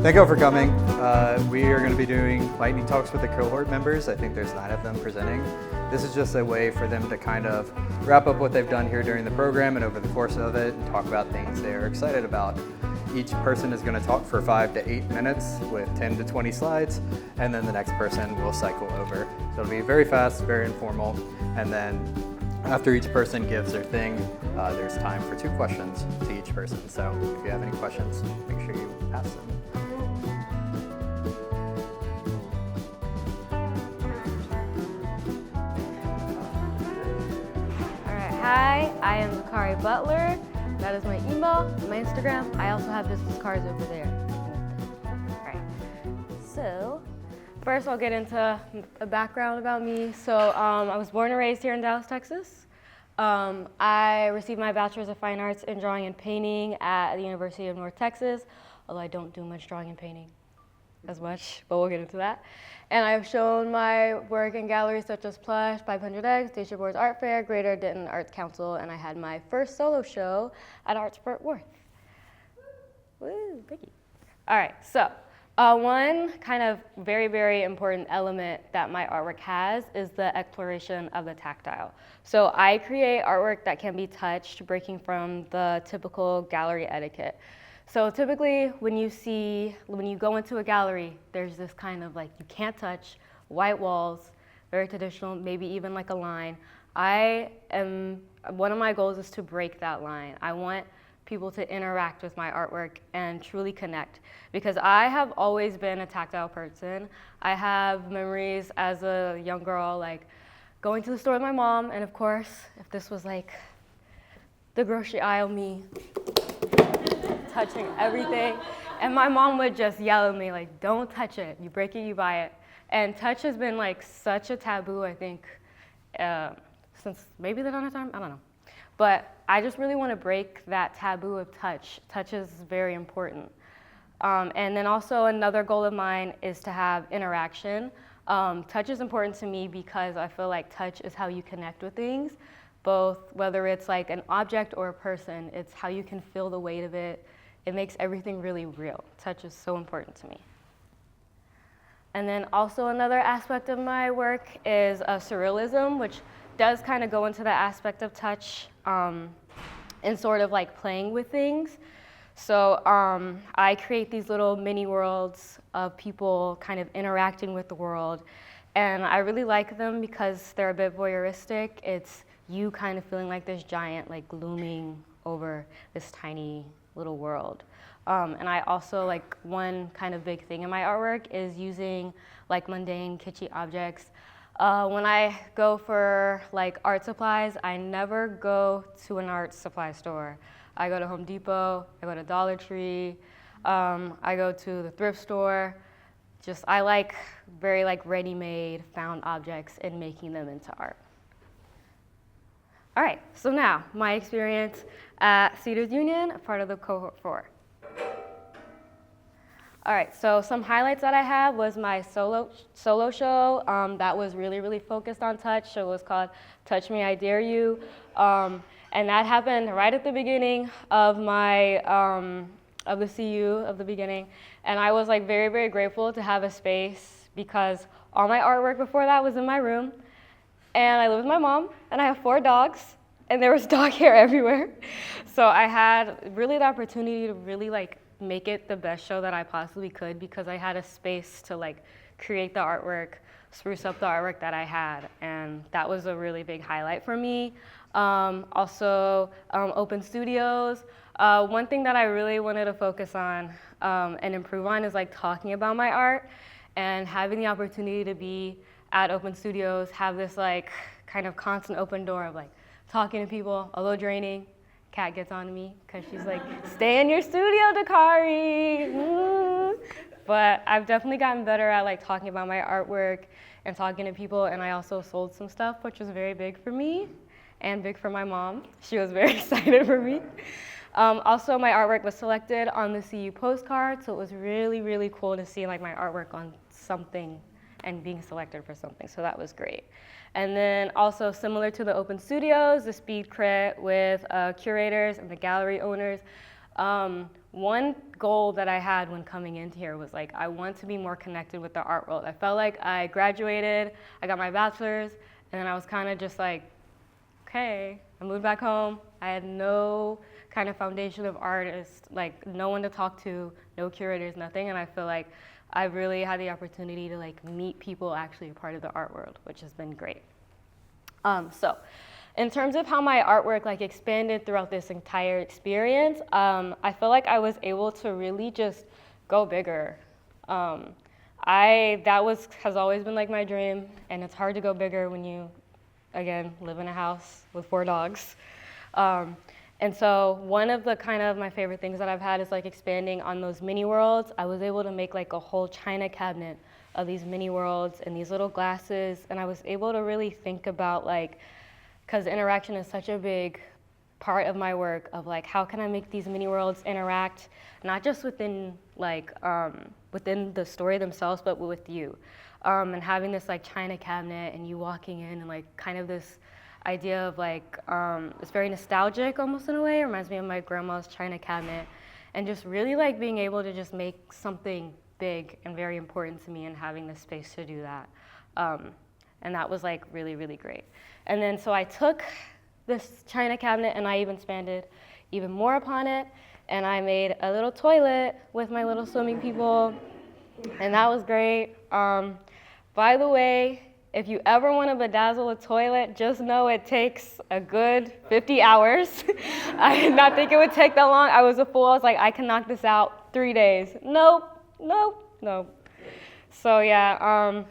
Thank you all for coming. We are going to be doing lightning talks with the cohort members. I think there's 9 of them presenting. This is just a way for them to kind of wrap up what they've done here during the program and over the course of it and talk about things they're excited about. Each person is going to talk for 5 to 8 minutes with 10 to 20 slides, and then the next person will cycle over. So it'll be very fast, very informal, and then after each person gives their thing, there's time for 2 questions to each person. So if you have any questions, make sure you ask them. Hi, I am Dakari Butler. That is my email, my Instagram. I also have business cards over there. All right. So, first I'll get into a background about me. So, I was born and raised here in Dallas, Texas. I received my Bachelor's of Fine Arts in Drawing and Painting at the University of North Texas, although I don't do much drawing and painting as much, but we'll get into that. And I've shown my work in galleries such as Plush, 500X, Station Boards Art Fair, Greater Denton Arts Council, and I had my first solo show at Arts Fort Worth. Woo, thank you. All right, so one kind of very, very important element that my artwork has is the exploration of the tactile. So I create artwork that can be touched, breaking from the typical gallery etiquette. So typically when you go into a gallery, there's this kind of like you can't touch, white walls, very traditional, maybe even like a line. One of my goals is to break that line. I want people to interact with my artwork and truly connect, because I have always been a tactile person. I have memories as a young girl, like going to the store with my mom, and of course, if this was like the grocery aisle me, touching everything, and my mom would just yell at me like, don't touch it, you break it, you buy it. And touch has been like such a taboo, I think, since maybe the dawn of time, I don't know. But I just really want to break that taboo of touch. Touch is very important. And then also another goal of mine is to have interaction. Touch is important to me because I feel like touch is how you connect with things, both whether it's like an object or a person, it's how you can feel the weight of it. It makes everything really real. Touch is so important to me. And then also another aspect of my work is surrealism, which does kind of go into the aspect of touch and sort of like playing with things. So I create these little mini worlds of people kind of interacting with the world. And I really like them because they're a bit voyeuristic. It's you kind of feeling like this giant, like looming over this tiny little world. And I also, like, one kind of big thing in my artwork is using like mundane, kitschy objects. When I go for like art supplies, I never go to an art supply store. I go to Home Depot, I go to Dollar Tree, I go to the thrift store. I like very like ready-made found objects and making them into art. All right, so now my experience at Cedars Union, a part of the cohort 4. All right, so some highlights that I have was my solo show that was really, really focused on touch. So it was called Touch Me, I Dare You. And that happened right at the beginning of my, of the CU of the beginning. And I was like very, very grateful to have a space because all my artwork before that was in my room. And I live with my mom, and I have 4 dogs, and there was dog hair everywhere. So I had really the opportunity to really like make it the best show that I possibly could because I had a space to like create the artwork, spruce up the artwork that I had, and that was a really big highlight for me. Also, open studios. One thing that I really wanted to focus on and improve on is like talking about my art and having the opportunity to be at open studios, have this like kind of constant open door of like talking to people, although draining. Kat gets on me because she's like, stay in your studio, Dakari. But I've definitely gotten better at like talking about my artwork and talking to people, and I also sold some stuff, which was very big for me and big for my mom. She was very excited for me. Also, my artwork was selected on the CU postcard, so it was really, really cool to see like my artwork on something and being selected for something, so that was great. And then also similar to the open studios, the speed crit with curators and the gallery owners. one goal that I had when coming into here was like, I want to be more connected with the art world. I felt like I graduated, I got my bachelor's, and then I was kind of just like, okay, I moved back home. I had no kind of foundation of artists, like no one to talk to, no curators, nothing. And I feel like I really had the opportunity to like meet people actually a part of the art world, which has been great. So in terms of how my artwork like expanded throughout this entire experience, I feel like I was able to really just go bigger. Has always been like my dream, and it's hard to go bigger when you, again, live in a house with 4 dogs. And so one of the kind of my favorite things that I've had is like expanding on those mini worlds. I was able to make like a whole china cabinet of these mini worlds and these little glasses, and I was able to really think about like, because interaction is such a big part of my work of like, how can I make these mini worlds interact, not just within like, within the story themselves, but with you. And having this like china cabinet and you walking in and like kind of this idea of like, it's very nostalgic almost in a way. It reminds me of my grandma's china cabinet, and just really like being able to just make something big and very important to me and having the space to do that. And that was like really, really great. And then so I took this china cabinet and I even expanded even more upon it, and I made a little toilet with my little swimming people, and that was great. By the way, if you ever want to bedazzle a toilet, just know it takes a good 50 hours. I did not think it would take that long. I was a fool. I was like, I can knock this out 3 days. Nope. So yeah,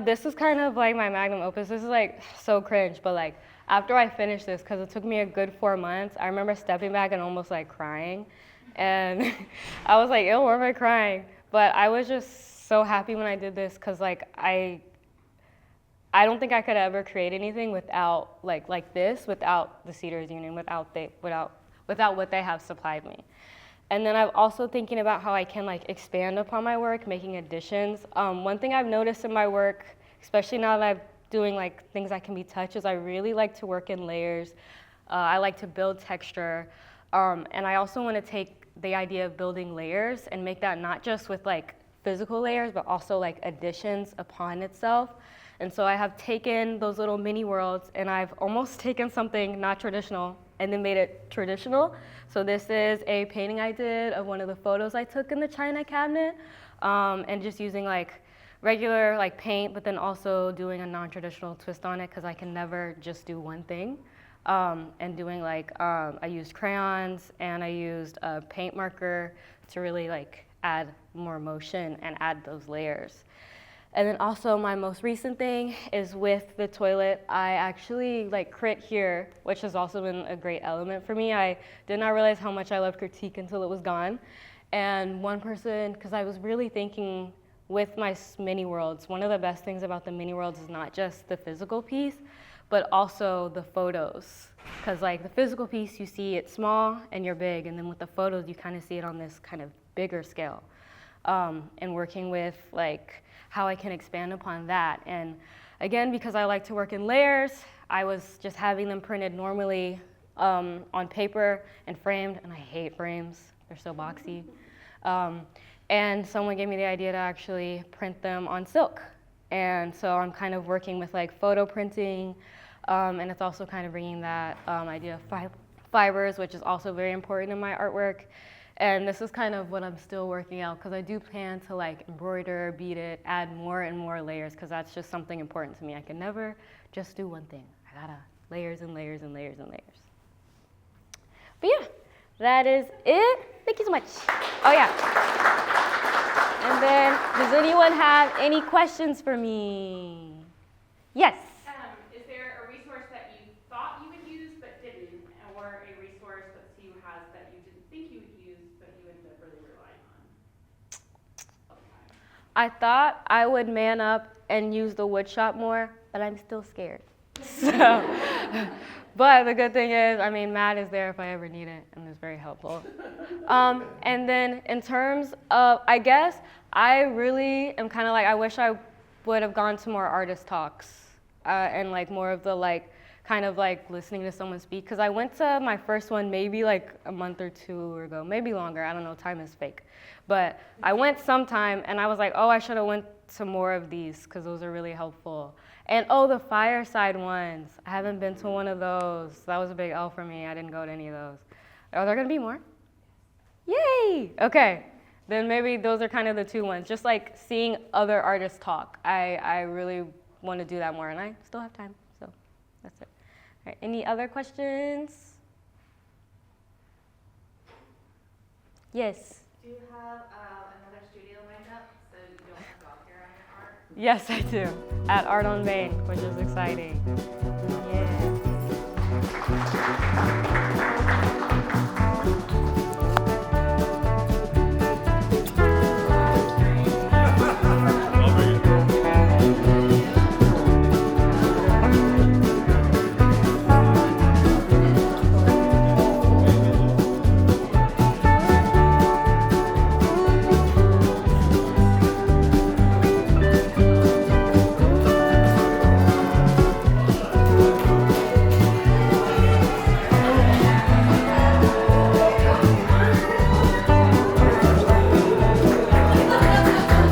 this is kind of like my magnum opus. This is like so cringe, but like after I finished this, because it took me a good 4 months, I remember stepping back and almost like crying. And I was like, ew, why am I crying? But I was just so happy when I did this, because like I don't think I could ever create anything without like this, without the Cedars Union, without what they have supplied me. And then I'm also thinking about how I can like expand upon my work, making additions. One thing I've noticed in my work, especially now that I'm doing like things that can be touched, is I really like to work in layers. I like to build texture. And I also want to take the idea of building layers and make that not just with like physical layers, but also like additions upon itself. And so I have taken those little mini worlds and I've almost taken something not traditional and then made it traditional. So this is a painting I did of one of the photos I took in the china cabinet, and just using like regular like paint, but then also doing a non-traditional twist on it, because I can never just do one thing. And doing like, I used crayons and I used a paint marker to really like add more motion and add those layers. And then also my most recent thing is with the toilet. I actually like crit here, which has also been a great element for me. I did not realize how much I loved critique until it was gone. And one person, because I was really thinking with my mini worlds, one of the best things about the mini worlds is not just the physical piece, but also the photos. Because like the physical piece, you see it small and you're big, and then with the photos, you kind of see it on this kind of bigger scale. And working with like how I can expand upon that. And again, because I like to work in layers, I was just having them printed normally on paper and framed, and I hate frames. They're so boxy. And someone gave me the idea to actually print them on silk. And so I'm kind of working with like photo printing, and it's also kind of bringing that idea of fibers, which is also very important in my artwork. And this is kind of what I'm still working out, because I do plan to like embroider, bead it, add more and more layers, because that's just something important to me. I can never just do one thing. I gotta layers and layers and layers and layers. But yeah, that is it. Thank you so much. Oh yeah. And then, does anyone have any questions for me? Yes. Is there a resource that you thought you would use but didn't, or a resource that CU has that you didn't think you would use but you ended up really relying on? I thought I would man up and use the wood shop more, but I'm still scared. So, but the good thing is, I mean, Matt is there if I ever need it, and it's very helpful. And then in terms of, I guess, I really am kind of like, I wish I would have gone to more artist talks and like more of the like kind of like listening to someone speak. Because I went to my first one maybe like a month or two ago, maybe longer. I don't know, time is fake. But I went sometime and I was like, oh, I should have went to more of these because those are really helpful. And oh, the fireside ones. I haven't been to one of those. That was a big L for me. I didn't go to any of those. Are there gonna be more? Yay! Okay, then maybe those are kind of the two ones. Just like seeing other artists talk. I really want to do that more, and I still have time, so that's it. All right, any other questions? Yes? Do you have another studio lined up so you don't have to go out here on your art? Yes, I do. At Art on Main, which is exciting.